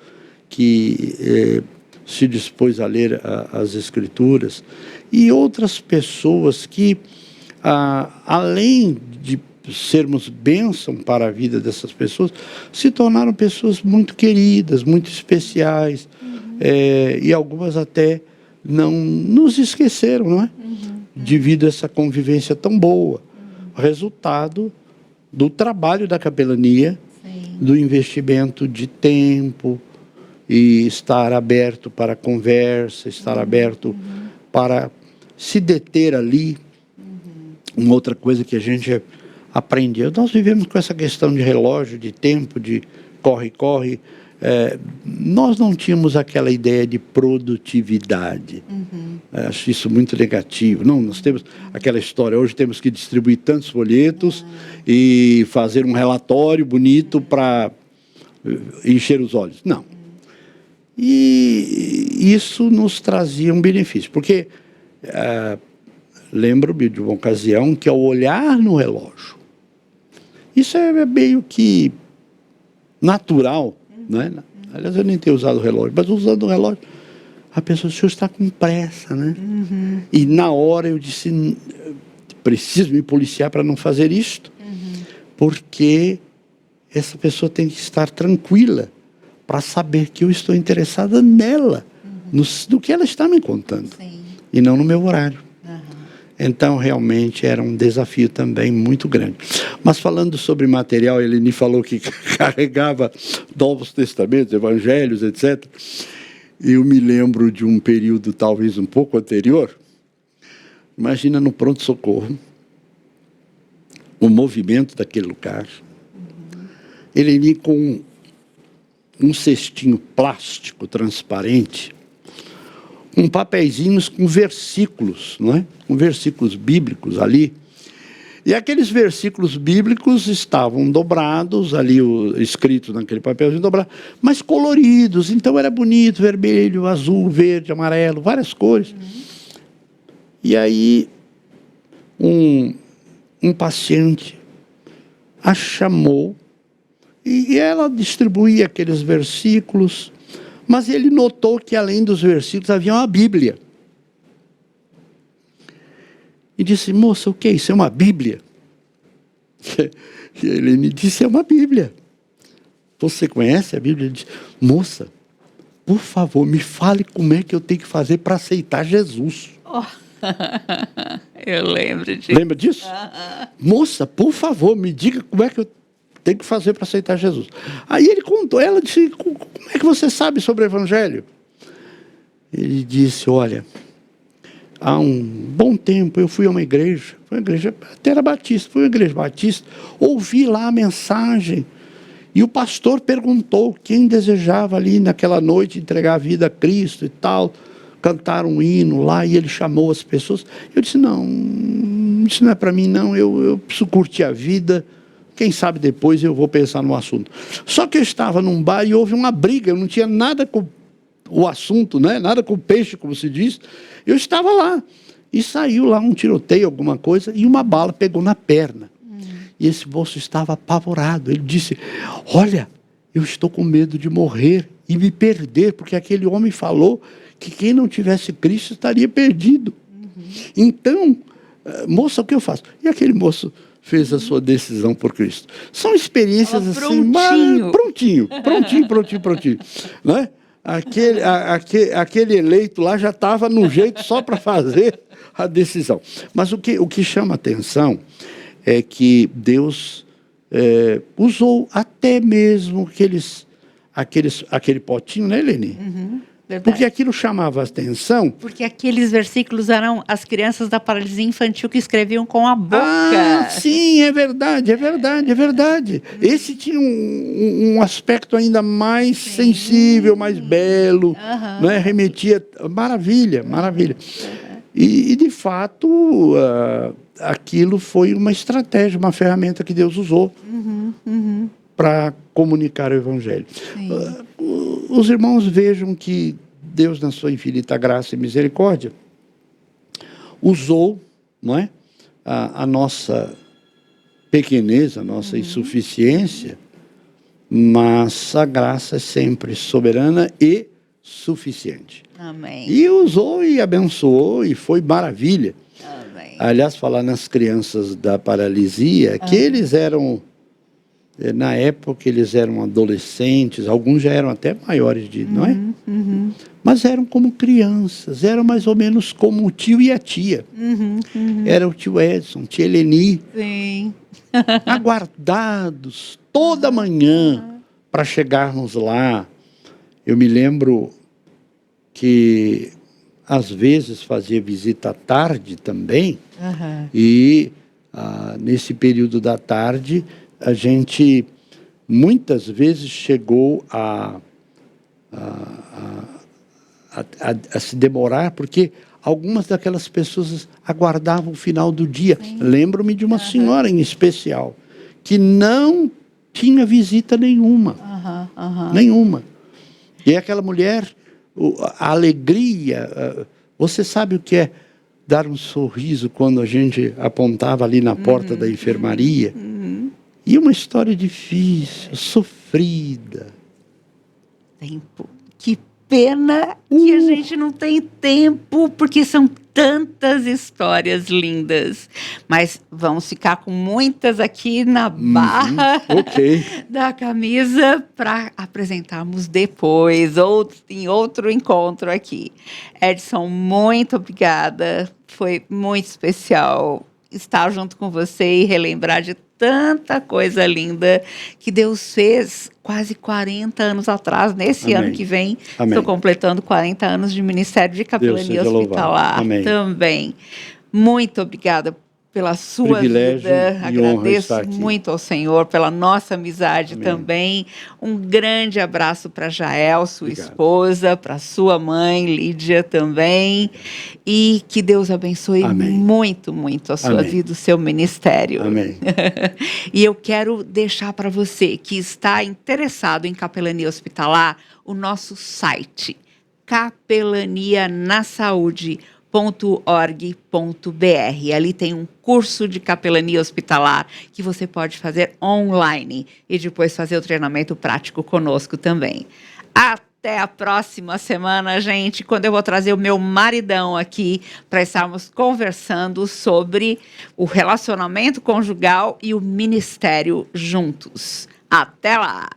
que se dispôs a ler as Escrituras, e outras pessoas que, além de sermos bênção para a vida dessas pessoas, se tornaram pessoas muito queridas, muito especiais, e algumas até não nos esqueceram, não é? Devido a essa convivência tão boa. Resultado do trabalho da capelania, do investimento de tempo, e estar aberto para conversa, estar aberto para se deter ali. Uma outra coisa que a gente aprendeu, nós vivemos com essa questão de relógio, de tempo, de corre. Nós não tínhamos aquela ideia de produtividade. Acho isso muito negativo. Não, nós temos aquela história, hoje temos que distribuir tantos folhetos e fazer um relatório bonito para encher os olhos. Não. E isso nos trazia um benefício, porque lembro-me de uma ocasião que, ao olhar no relógio, isso é meio que natural, não é? Aliás, eu nem tenho usado o relógio, mas usando o relógio, a pessoa, o senhor está com pressa, né? E na hora eu disse, preciso me policiar para não fazer isto, porque essa pessoa tem que estar tranquila para saber que eu estou interessada nela, no que ela está me contando, e não no meu horário. Então, realmente, era um desafio também muito grande. Mas falando sobre material, ele me falou que carregava Novos Testamentos, Evangelhos, etc. Eu me lembro de um período talvez um pouco anterior. Imagina no pronto-socorro, o movimento daquele lugar. Ele ia com um cestinho plástico transparente, com papeizinhos com versículos, não é? Com versículos bíblicos ali. E aqueles versículos bíblicos estavam dobrados, ali escritos naquele papelzinho dobrado, mas coloridos, então era bonito, vermelho, azul, verde, amarelo, várias cores. E aí um paciente a chamou, e ela distribuía aqueles versículos, mas ele notou que além dos versículos havia uma Bíblia. E disse, moça, o que é isso? É uma Bíblia? E ele me disse, é uma Bíblia. Você conhece a Bíblia? Ele disse, moça, por favor, me fale como é que eu tenho que fazer para aceitar Jesus. Eu lembro disso. Lembra disso? Moça, por favor, me diga como é que eu tenho que fazer para aceitar Jesus. Aí ele contou, ela disse, como é que você sabe sobre o Evangelho? Ele disse, olha, há um bom tempo eu fui a uma igreja, até era batista, fui a uma igreja batista, ouvi lá a mensagem, e o pastor perguntou quem desejava ali naquela noite entregar a vida a Cristo e tal, cantar um hino lá, e ele chamou as pessoas. Eu disse, não, isso não é para mim não, eu preciso curtir a vida, quem sabe depois eu vou pensar no assunto. Só que eu estava num bar e houve uma briga, eu não tinha nada com o assunto, né? Nada com o peixe, como se diz. Eu estava lá, e saiu lá um tiroteio, alguma coisa, e uma bala pegou na perna. E esse moço estava apavorado. Ele disse, olha, eu estou com medo de morrer e me perder, porque aquele homem falou que quem não tivesse Cristo estaria perdido. Então, moça, o que eu faço? E aquele moço fez a sua decisão por Cristo. São experiências assim, prontinho. Né? Aquele eleito lá já estava no jeito só para fazer a decisão. Mas o que chama atenção é que Deus usou até mesmo aquele potinho, né, Eleni? Porque aquilo chamava a atenção. Porque aqueles versículos eram as crianças da paralisia infantil que escreviam com a boca. Ah, sim, é verdade. Esse tinha um aspecto ainda mais sensível, mais belo, né? Remetia, maravilha. E de fato, aquilo foi uma estratégia, uma ferramenta que Deus usou para comunicar o Evangelho. Os irmãos vejam que Deus, na sua infinita graça e misericórdia, usou, não é, a nossa pequenez, a nossa insuficiência, mas a graça é sempre soberana e suficiente. Amém. E usou e abençoou, e foi maravilha. Amém. Aliás, falar nas crianças da paralisia, que eles eram, na época, eles eram adolescentes, alguns já eram até maiores de, não é? Mas eram como crianças, eram mais ou menos como o tio e a tia. Era o tio Edson, tia Eleni. Sim. Aguardados toda manhã para chegarmos lá. Eu me lembro que às vezes fazia visita à tarde também, e nesse período da tarde a gente muitas vezes chegou a se demorar, porque algumas daquelas pessoas aguardavam o final do dia. Lembro-me de uma senhora em especial, que não tinha visita nenhuma. Nenhuma. E aquela mulher, a alegria, você sabe o que é dar um sorriso quando a gente apontava ali na porta da enfermaria? E uma história difícil, sofrida. Tempo. Que pena que a gente não tem tempo, porque são tantas histórias lindas. Mas vamos ficar com muitas aqui na barra da camisa para apresentarmos depois, em outro encontro aqui. Edson, muito obrigada. Foi muito especial estar junto com você e relembrar de tanta coisa linda que Deus fez quase 40 anos atrás. Nesse ano que vem, estou completando 40 anos de Ministério de Capelania Hospitalar também. Muito obrigada pela sua vida. Agradeço muito ao Senhor pela nossa amizade também. Um grande abraço para Jael, sua esposa, para sua mãe, Lídia também. E que Deus abençoe muito, muito a sua vida, o seu ministério. Amém. E eu quero deixar para você que está interessado em capelania hospitalar o nosso site, capelanianasaude.org.br. Ali tem um curso de capelania hospitalar que você pode fazer online e depois fazer o treinamento prático conosco também. Até a próxima semana, gente, quando eu vou trazer o meu maridão aqui para estarmos conversando sobre o relacionamento conjugal e o ministério juntos. Até lá!